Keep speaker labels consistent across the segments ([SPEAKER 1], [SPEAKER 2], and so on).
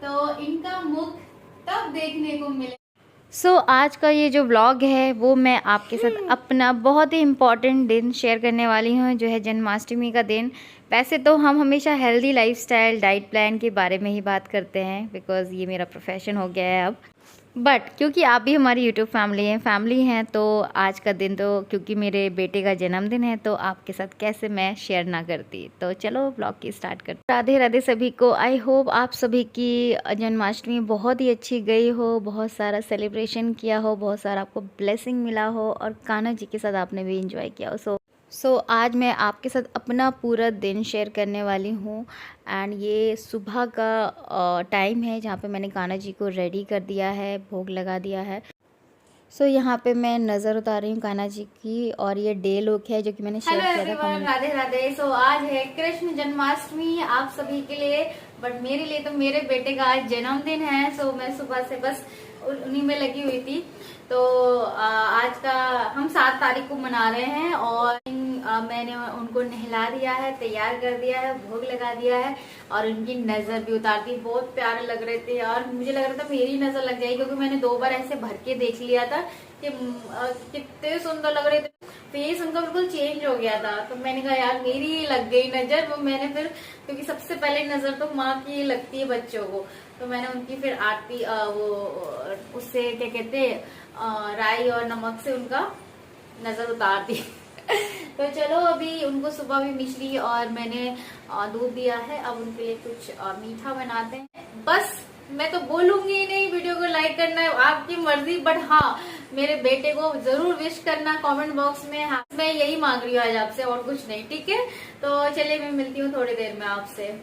[SPEAKER 1] तो इनका मुख तब देखने को मिले।
[SPEAKER 2] आज का ये जो व्लॉग है वो मैं आपके साथ अपना बहुत ही इम्पॉर्टेंट दिन शेयर करने वाली हूँ, जो है जन्माष्टमी का दिन। वैसे तो हम हमेशा हेल्दी लाइफस्टाइल डाइट प्लान के बारे में ही बात करते हैं, बिकॉज़ ये मेरा प्रोफेशन हो गया है अब। बट क्योंकि आप भी हमारी यूट्यूब फैमिली हैं, तो आज का दिन तो क्योंकि मेरे बेटे का जन्मदिन है, तो आपके साथ कैसे मैं शेयर ना करती। तो चलो ब्लॉग की स्टार्ट करते। राधे राधे सभी को। आई होप आप सभी की जन्माष्टमी बहुत ही अच्छी गई हो, बहुत सारा सेलिब्रेशन किया हो, बहुत सारा आपको ब्लेसिंग मिला हो और कान्हा जी के साथ आपने भी इंजॉय किया हो। सो आज मैं आपके साथ अपना पूरा दिन शेयर करने वाली हूँ। एंड ये सुबह का टाइम है जहाँ पे मैंने कान्हा जी को रेडी कर दिया है, भोग लगा दिया है। यहाँ पे मैं नज़र उतार रही हूँ कान्हा जी की, और ये डे लुक है जो कि मैंने शेयर किया था।
[SPEAKER 1] राधे राधे। आज है कृष्ण जन्माष्टमी आप सभी के लिए, बट मेरे लिए तो मेरे बेटे का आज जन्मदिन है। मैं सुबह से बस उन्हीं में लगी हुई थी। तो आज का हम 7 तारीख को मना रहे हैं और मैंने उनको नहला दिया है, तैयार कर दिया है, भोग लगा दिया है और उनकी नजर भी उतार दी। बहुत प्यारे लग रहे थे और मुझे लग रहा था मेरी नजर लग जाएगी, क्योंकि मैंने 2 बार ऐसे भर के देख लिया था कि कितने सुंदर लग रहे थे। फेस उनका बिल्कुल चेंज हो गया था, तो मैंने कहा यार मेरी लग गई नजर। वो मैंने फिर, क्योंकि सबसे पहले नजर तो माँ की लगती है बच्चों को, तो मैंने उनकी फिर आरती वो उससे क्या कहते हैं राई और नमक से उनका नजर उतार दी। तो चलो अभी उनको सुबह भी मिश्री और मैंने दूध दिया है। अब उनके लिए कुछ मीठा बनाते हैं। बस मैं तो बोलूंगी ही नहीं, वीडियो को लाइक करना है आपकी मर्जी, बट हाँ मेरे बेटे को जरूर विश करना कमेंट बॉक्स में। हाँ मैं यही मांग रही हूँ आज आपसे, और कुछ नहीं, ठीक है। तो चलिए मैं मिलती हूँ थोड़ी देर में आपसे।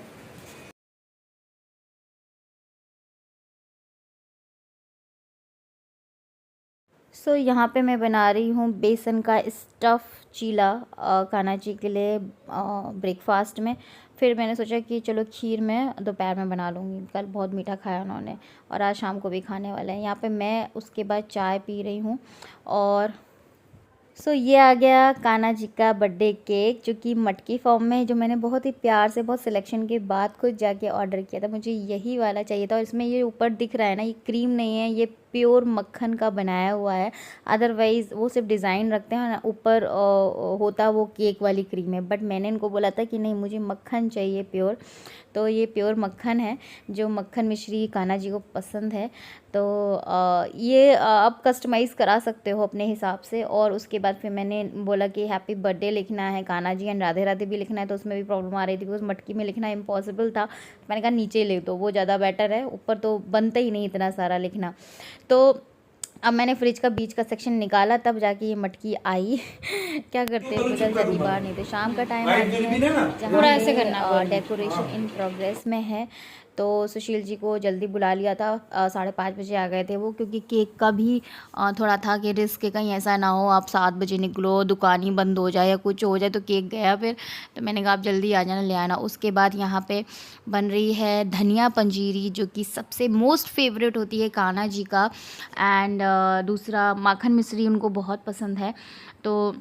[SPEAKER 2] यहाँ पे मैं बना रही हूँ बेसन का स्टफ़ चीला कान्हा जी के लिए ब्रेकफास्ट में। फिर मैंने सोचा कि चलो खीर मैं दोपहर में बना लूँगी, कल बहुत मीठा खाया उन्होंने और आज शाम को भी खाने वाले हैं। यहाँ पे मैं उसके बाद चाय पी रही हूँ। और ये आ गया कान्हा जी का बर्थडे केक, जो कि मटकी फॉर्म में है, जो मैंने बहुत ही प्यार से बहुत सिलेक्शन के बाद खुद जाके ऑर्डर किया था। मुझे यही वाला चाहिए था और इसमें ये ऊपर दिख रहा है ना, ये क्रीम नहीं है, ये प्योर मक्खन का बनाया हुआ है। अदरवाइज़ वो सिर्फ डिज़ाइन रखते हैं ना, ऊपर होता वो केक वाली क्रीम है। बट मैंने इनको बोला था कि नहीं, मुझे मक्खन चाहिए प्योर। तो ये प्योर मक्खन है, जो मक्खन मिश्री कान्हा जी को पसंद है। तो ये आप कस्टमाइज़ करा सकते हो अपने हिसाब से। और उसके बाद फिर मैंने बोला कि हैप्पी बर्थडे लिखना है कान्हा जी एंड राधे राधे भी लिखना है, तो उसमें भी प्रॉब्लम आ रही थी, बिकॉज मटकी में लिखना इम्पॉसिबल था। मैंने कहा नीचे ले दो, वो ज़्यादा बेटर है, ऊपर तो बनता ही नहीं इतना सारा लिखना। तो अब मैंने फ्रिज का बीच का सेक्शन निकाला, तब जाके ये मटकी आई। क्या करते हैं, पता जल्दी बाहर नहीं थे। शाम का टाइम आज है, जहाँ
[SPEAKER 1] ऐसे करना
[SPEAKER 2] डेकोरेशन इन प्रोग्रेस में है। तो सुशील जी को जल्दी बुला लिया था, 5:30 बजे आ गए थे वो, क्योंकि केक का भी थोड़ा था कि रिस्क है, कहीं ऐसा ना हो आप 7 बजे निकलो, दुकान ही बंद हो जाए या कुछ हो जाए तो केक गया फिर। तो मैंने कहा आप जल्दी आ जाना, ले आना। उसके बाद यहाँ पे बन रही है धनिया पंजीरी, जो कि सबसे मोस्ट फेवरेट होती है कान्हा जी का। एंड दूसरा माखन मिश्री उनको बहुत पसंद है, तो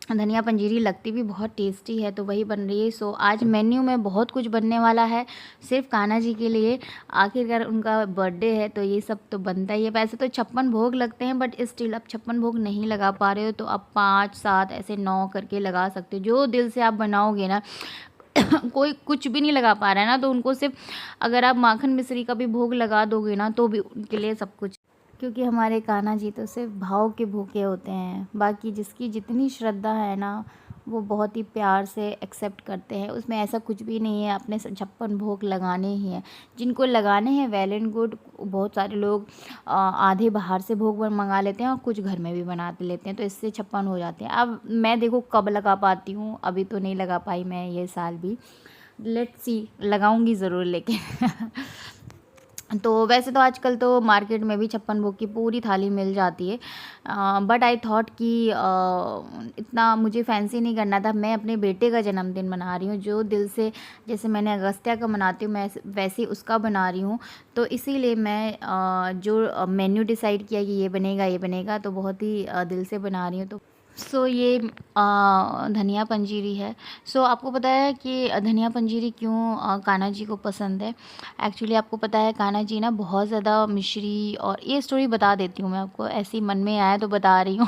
[SPEAKER 2] धनिया पंजीरी लगती भी बहुत टेस्टी है, तो वही बन रही है। आज मेन्यू में बहुत कुछ बनने वाला है सिर्फ कान्हा जी के लिए। आखिरकार उनका बर्थडे है तो ये सब तो बनता ही है। वैसे तो 56 भोग लगते हैं, बट स्टिल आप 56 भोग नहीं लगा पा रहे हो तो आप 5, 7 ऐसे 9 करके लगा सकते हो, जो दिल से आप बनाओगे ना। कोई कुछ भी नहीं लगा पा रहा है ना, तो उनको सिर्फ अगर आप माखन मिश्री का भी भोग लगा दोगे ना, तो भी उनके लिए सब कुछ। क्योंकि हमारे कान्हा जी तो सिर्फ भाव के भूखे होते हैं, बाकी जिसकी जितनी श्रद्धा है ना, वो बहुत ही प्यार से एक्सेप्ट करते हैं। उसमें ऐसा कुछ भी नहीं है अपने 56 भोग लगाने ही हैं। जिनको लगाने हैं वेल एंड गुड। बहुत सारे लोग आधे बाहर से भोग मंगा लेते हैं और कुछ घर में भी बना लेते हैं, तो इससे 56 हो जाते हैं। अब मैं देखो कब लगा पाती हूँ, अभी तो नहीं लगा पाई मैं ये साल भी। लेट्स सी, लगाऊंगी ज़रूर लेकिन। तो वैसे तो आजकल तो मार्केट में भी 56 भोग की पूरी थाली मिल जाती है, बट आई थॉट कि इतना मुझे फैंसी नहीं करना था। मैं अपने बेटे का जन्मदिन मना रही हूँ, जो दिल से, जैसे मैंने अगस्त्या का मनाती हूँ मैं वैसे उसका बना रही हूँ। तो इसीलिए मैं जो मेन्यू डिसाइड किया कि ये बनेगा, तो बहुत ही दिल से बना रही हूँ। तो सो ये धनिया पंजीरी है। सो आपको पता है कि धनिया पंजीरी क्यों कान्हा जी को पसंद है। एक्चुअली आपको पता है कान्हा जी ना बहुत ज़्यादा मिश्री, और ये स्टोरी बता देती हूँ मैं आपको, ऐसी मन में आया तो बता रही हूँ।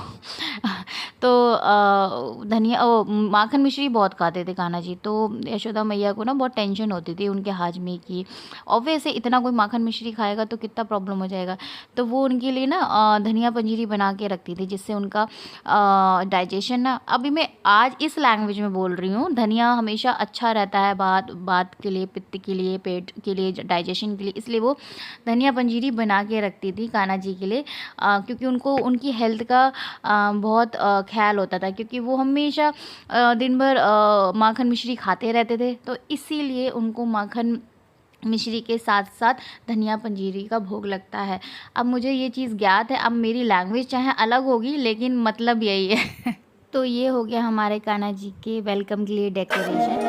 [SPEAKER 2] तो धनिया माखन मिश्री बहुत खाते थे कान्हा जी, तो यशोदा मैया को ना बहुत टेंशन होती थी उनके हाजमे की। ऑब्वियसली इतना कोई माखन मिश्री खाएगा तो कितना प्रॉब्लम हो जाएगा, तो वो उनके लिए ना धनिया पंजीरी बना के रखती थी, जिससे उनका डाइजेशन ना, अभी मैं आज इस लैंग्वेज में बोल रही हूँ, धनिया हमेशा अच्छा रहता है बात के लिए, पित्त के लिए, पेट के लिए, डाइजेशन के लिए, इसलिए वो धनिया पंजीरी बना के रखती थी कान्हा जी के लिए, क्योंकि उनको उनकी हेल्थ का बहुत ख्याल होता था, क्योंकि वो हमेशा दिन भर माखन मिश्री खाते रहते थे, तो इसीलिए उनको माखन मिश्री के साथ साथ धनिया पंजीरी का भोग लगता है। अब मुझे ये चीज़ ज्ञात है, अब मेरी लैंग्वेज चाहे अलग होगी लेकिन मतलब यही है। तो ये हो गया हमारे कान्हा जी के वेलकम के लिए डेकोरेशन।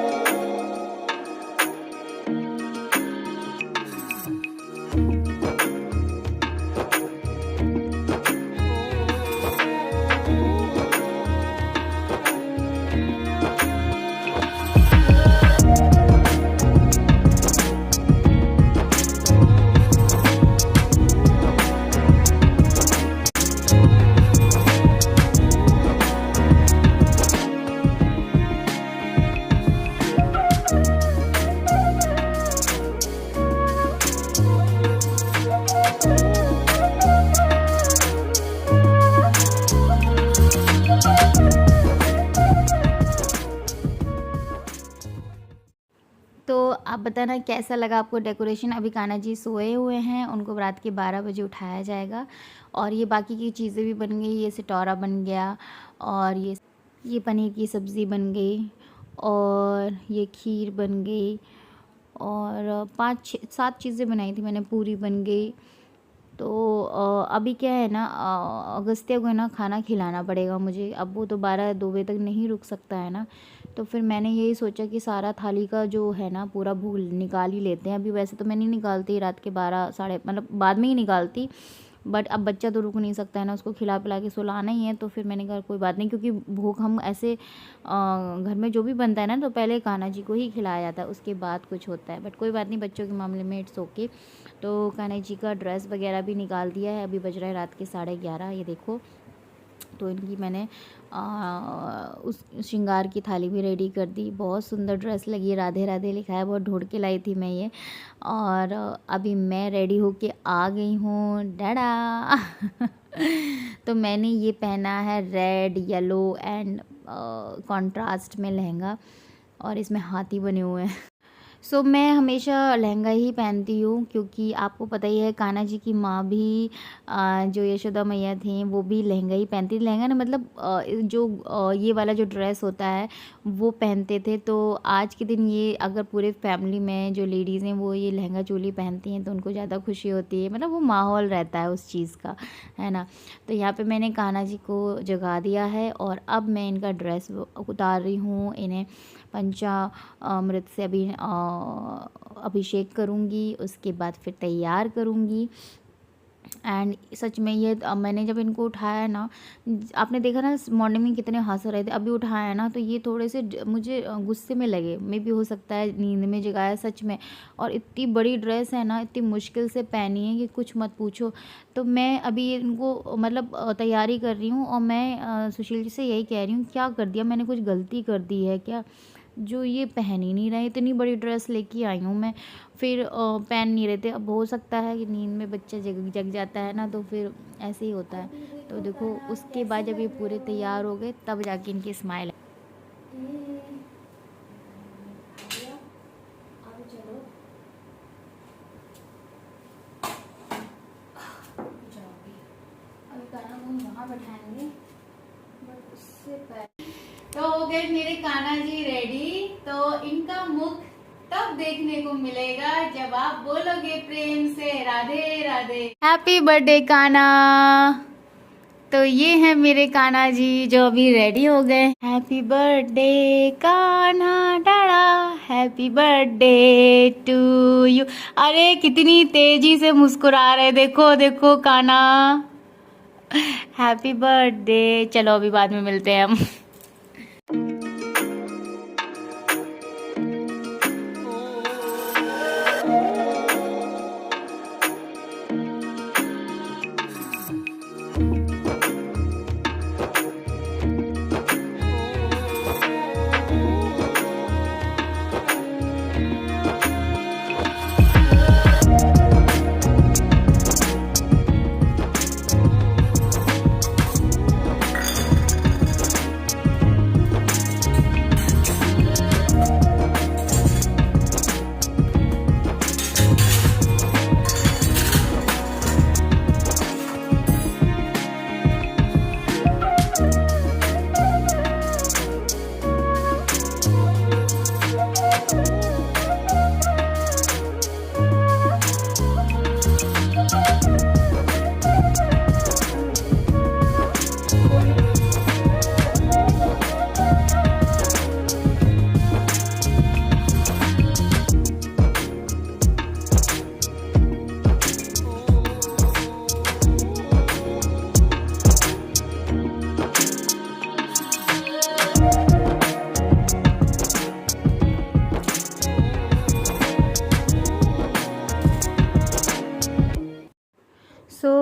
[SPEAKER 2] तो आप बताना कैसा लगा आपको डेकोरेशन। अभी कान्हा जी सोए हुए हैं, उनको रात के 12 बजे उठाया जाएगा, और ये बाकी की चीज़ें भी बन गई, ये सिटौरा बन गया, और ये पनीर की सब्ज़ी बन गई, और ये खीर बन गई, और 5-7 चीज़ें बनाई थी मैंने, पूरी बन गई। तो अभी क्या है ना, अगस्त्य को है ना खाना खिलाना पड़ेगा मुझे, अब वो तो 12-2 बजे तक नहीं रुक सकता है ना, तो फिर मैंने यही सोचा कि सारा थाली का जो है ना पूरा भूल निकाल ही लेते हैं। अभी वैसे तो मैं नहीं निकालती, रात के 12 साढ़े मतलब बाद में ही निकालती, बट अब बच्चा तो रुक नहीं सकता है ना, उसको खिला पिला के सुलाना ही है, तो फिर मैंने कहा कोई बात नहीं, क्योंकि भूख हम ऐसे घर में जो भी बनता है ना तो पहले कान्हा जी को ही खिलाया जाता है, उसके बाद कुछ होता है, बट कोई बात नहीं, बच्चों के मामले में इट्स ओके। तो कान्हा जी का ड्रेस वगैरह भी निकाल दिया है, अभी बज रहा है रात के 11:30, ये देखो। तो इनकी मैंने उस श्रृंगार की थाली भी रेडी कर दी, बहुत सुंदर ड्रेस लगी, राधे राधे लिखा है, बहुत ढूंढ के लाई थी मैं ये, और अभी मैं रेडी होके आ गई हूँ, डाडा। तो मैंने ये पहना है रेड येलो एंड कॉन्ट्रास्ट में लहंगा, और इसमें हाथी बने हुए हैं। सो मैं हमेशा लहंगा ही पहनती हूँ, क्योंकि आपको पता ही है कान्हा जी की माँ भी जो यशोदा मैया थी वो भी लहंगा ही पहनती थी। लहंगा ना मतलब जो ये वाला जो ड्रेस होता है वो पहनते थे। तो आज के दिन ये अगर पूरे फैमिली में जो लेडीज़ हैं वो ये लहंगा चोली पहनती हैं तो उनको ज़्यादा खुशी होती है, मतलब वो माहौल रहता है उस चीज़ का, है ना। तो यहाँ पे मैंने कान्हा जी को जगा दिया है, और अब मैं इनका ड्रेस उतार रही हूँ, इन्हें पंचामृत से अभी अभिषेक करूँगी, उसके बाद फिर तैयार करूँगी। एंड सच में ये मैंने जब इनको उठाया ना, आपने देखा ना मॉर्निंग में कितने हंस रहे थे, अभी उठाया ना तो ये थोड़े से मुझे गुस्से में लगे, मे भी हो सकता है नींद में जगाया सच में। और इतनी बड़ी ड्रेस है ना, इतनी मुश्किल से पहनी है कि कुछ मत पूछो। तो मैं अभी इनको मतलब तैयारी कर रही हूँ, और मैं सुशील जी से यही कह रही हूँ, क्या कर दिया मैंने, कुछ गलती कर दी है क्या, जो ये पहन ही नहीं रहे। इतनी बड़ी ड्रेस लेके आई हूँ मैं, फिर पहन नहीं रहे थे। अब हो सकता है कि नींद में बच्चा जग जाता है ना, तो फिर ऐसे ही होता है। तो देखो उसके बाद जब ये पूरे तैयार हो गए तब जाके इनकी स्माइल। वहाँ बैठाएंगे, बट उससे तो हो गए मेरे कान्हा जी रेडी। तो इनका मुख तब देखने को मिलेगा जब आप बोलोगे प्रेम से राधे राधे, हैप्पी बर्थडे कान्हा। तो ये है मेरे कान्हा जी जो अभी रेडी हो गए। हैप्पी बर्थडे कान्हा डाड़ा, हैप्पी बर्थडे टू यू। अरे कितनी तेजी से मुस्कुरा रहे, देखो देखो कान्हा, हैप्पी बर्थडे। चलो अभी बाद में मिलते हैं हम।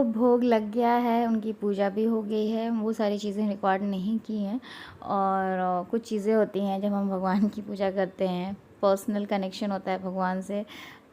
[SPEAKER 2] भोग लग गया है, उनकी पूजा भी हो गई है। वो सारी चीज़ें रिकॉर्ड नहीं की हैं और कुछ चीज़ें होती हैं जब हम भगवान की पूजा करते हैं, पर्सनल कनेक्शन होता है भगवान से,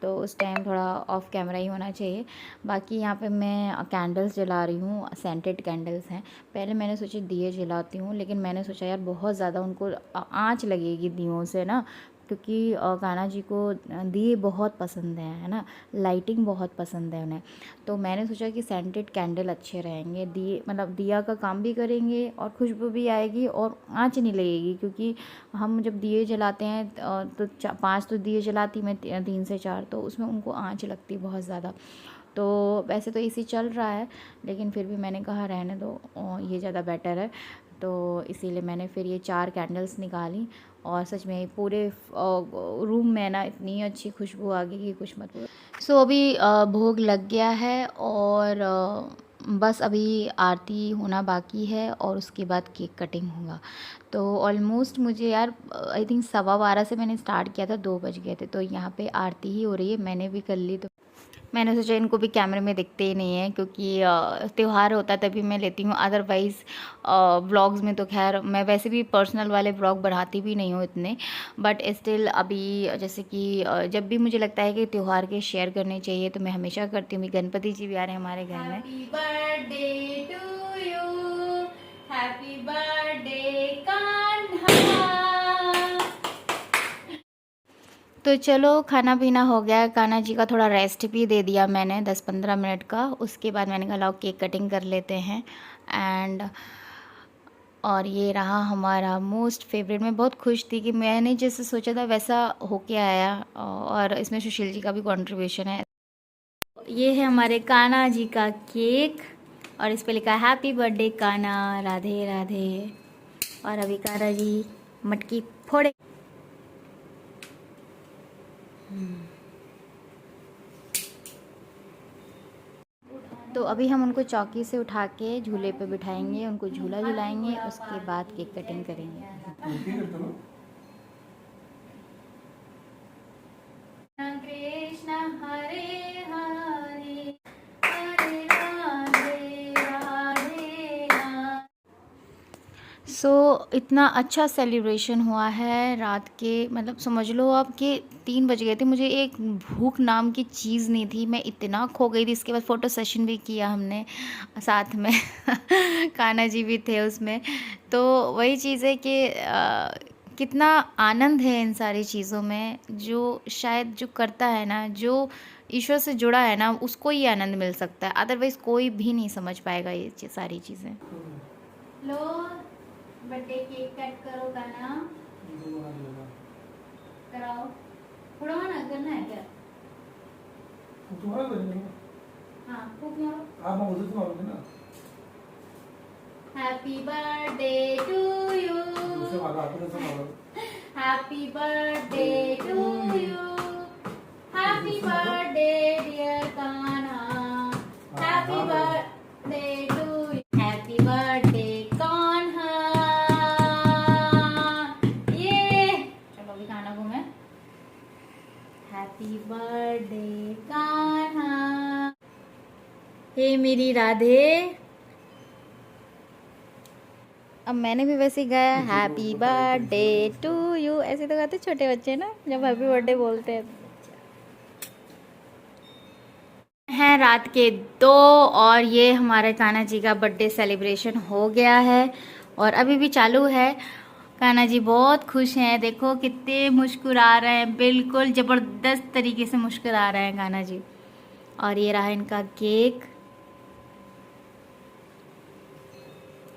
[SPEAKER 2] तो उस टाइम थोड़ा ऑफ कैमरा ही होना चाहिए। बाकी यहाँ पे मैं कैंडल्स जला रही हूँ, सेंटेड कैंडल्स हैं। पहले मैंने सोची दिए जलाती हूँ, लेकिन मैंने सोचा यार बहुत ज़्यादा उनको आँच लगेगी दियों से ना, क्योंकि कान्हा जी को दिए बहुत पसंद हैं, है ना, लाइटिंग बहुत पसंद है उन्हें। तो मैंने सोचा कि सेंटेड कैंडल अच्छे रहेंगे, दिए मतलब दिया का काम भी करेंगे और खुशबू भी आएगी और आँच नहीं लगेगी। क्योंकि हम जब दिए जलाते हैं तो 5 तो दिए जलाती मैं, 3 से 4, तो उसमें उनको आँच लगती बहुत ज़्यादा। तो वैसे तो इसी चल रहा है, लेकिन फिर भी मैंने कहा रहने दो, ये ज़्यादा बेटर है। तो इसीलिए मैंने फिर ये 4 कैंडल्स निकाली और सच में पूरे रूम में ना इतनी अच्छी खुशबू आ गई कि कुछ मत पूछो। सो अभी भोग लग गया है और बस अभी आरती होना बाकी है और उसके बाद केक कटिंग होगा। तो ऑलमोस्ट मुझे यार आई थिंक 12:15 से मैंने स्टार्ट किया था, 2 बज गए थे। तो यहाँ पे आरती ही हो रही है, मैंने भी कर ली। तो मैंने सोचा इनको भी कैमरे में दिखते ही नहीं है, क्योंकि त्यौहार होता है तभी मैं लेती हूँ, अदरवाइज़ व्लॉग्स में तो खैर मैं वैसे भी पर्सनल वाले व्लॉग बनाती भी नहीं हूँ इतने, बट स्टिल अभी जैसे कि जब भी मुझे लगता है कि त्यौहार के शेयर करने चाहिए तो मैं हमेशा करती हूँ। गणपति जी भी आ रहे हैं हमारे घर में। Happy birthday to you, happy birthday Kanha. तो चलो खाना पीना हो गया, कान्हा जी का थोड़ा रेस्ट भी दे दिया मैंने 10-15 मिनट का। उसके बाद मैंने कहा लाओ केक कटिंग कर लेते हैं। एंड और ये रहा हमारा मोस्ट फेवरेट। मैं बहुत खुश थी कि मैंने जैसे सोचा था वैसा होके आया, और इसमें सुशील जी का भी कंट्रीब्यूशन है। ये है हमारे कान्हा जी का केक और इस पे लिखा है हैप्पी बर्थडे कान्हा, राधे राधे। और अभी कान्हा जी मटकी फोड़े। तो अभी हम उनको चौकी से उठा के झूले पे बिठाएंगे, उनको झूला झुलाएंगे, उसके बाद केक कटिंग करेंगे। कृष्ण हरे हरे, हरे राधे राधे। सो इतना अच्छा सेलिब्रेशन हुआ है रात के, मतलब समझ लो आप कि 3 बज गए थे। मुझे एक भूख नाम की चीज़ नहीं थी, मैं इतना खो गई थी। इसके बाद फ़ोटो सेशन भी किया हमने साथ में कान्हा जी भी थे उसमें। तो वही चीज़ है कि कितना आनंद है इन सारी चीज़ों में, जो शायद जो करता है ना, जो ईश्वर से जुड़ा है ना, उसको ही आनंद मिल सकता है, अदरवाइज़ कोई भी नहीं समझ पाएगा ये सारी चीज़ें। लो बर्थडे केक कट करो गाना कराओ, थोड़ा ना करना है क्या? हाँ खूब मारो। आप मुझे तो मारोगे ना। Happy birthday to you, happy birthday to you, happy birthday dear Kanha, happy birthday to you.
[SPEAKER 1] हे मेरी राधे।
[SPEAKER 2] अब मैंने भी वैसे ही गाया हैप्पी बर्थडे टू यू, ऐसे तो गाते छोटे बच्चे ना जब हैप्पी बर्थडे बोलते हैं।
[SPEAKER 1] हैं रात के 2 और ये हमारे कान्हा जी का बर्थडे सेलिब्रेशन हो गया है और अभी भी चालू है। कान्हा जी बहुत खुश हैं, देखो कितने मुस्कुरा रहे हैं, बिल्कुल जबरदस्त तरीके से मुस्कुरा रहे हैं कान्हा जी। और ये रहा इनका केक।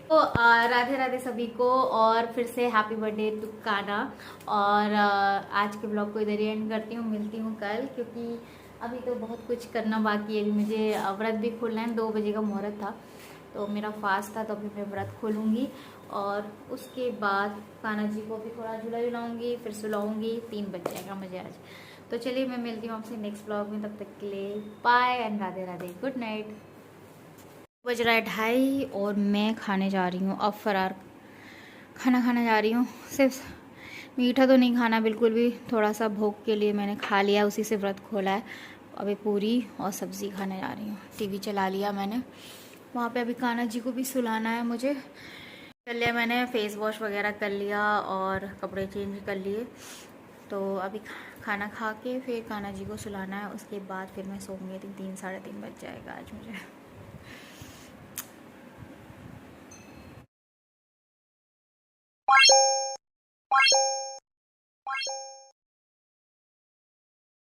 [SPEAKER 1] तो राधे राधे सभी को और फिर से हैप्पी बर्थडे टू कान्हा। और आज के ब्लॉग को इधर ही एंड करती हूँ, मिलती हूँ कल, क्योंकि अभी तो बहुत कुछ करना बाकी है। अभी मुझे व्रत भी खोलना है, 2 बजे का मुहूर्त था तो मेरा फास्ट था, तो अभी मैं व्रत खोलूँगी और उसके बाद कान्हा जी को भी थोड़ा झूला झुलाऊँगी, फिर सुलाऊँगी। 3 बज जाएगा मुझे आज। तो चलिए मैं मिलती हूँ आपसे नेक्स्ट ब्लॉग में, तब तक के लिए bye and Radhe Radhe, good night. बज रहा है 2:30 और मैं खाने जा रही हूँ अब फरार खाना खाने जा रही हूँ। सिर्फ मीठा तो नहीं खाना बिल्कुल भी, थोड़ा सा भोग के लिए मैंने खा लिया, उसी से व्रत खोला है। अभी पूरी और सब्ज़ी खाने जा रही हूँ। टीवी चला लिया मैंने, वहाँ पे अभी कान्हा जी को भी सुलाना है मुझे। चलिए मैंने फेस वॉश वगैरह कर लिया और कपड़े चेंज कर लिए, तो अभी खाना खा के फिर कान्हा जी को सुलाना है। उसके बाद फिर मैं सोऊंगी, 3 साढ़े 3 बज जाएगा आज मुझे।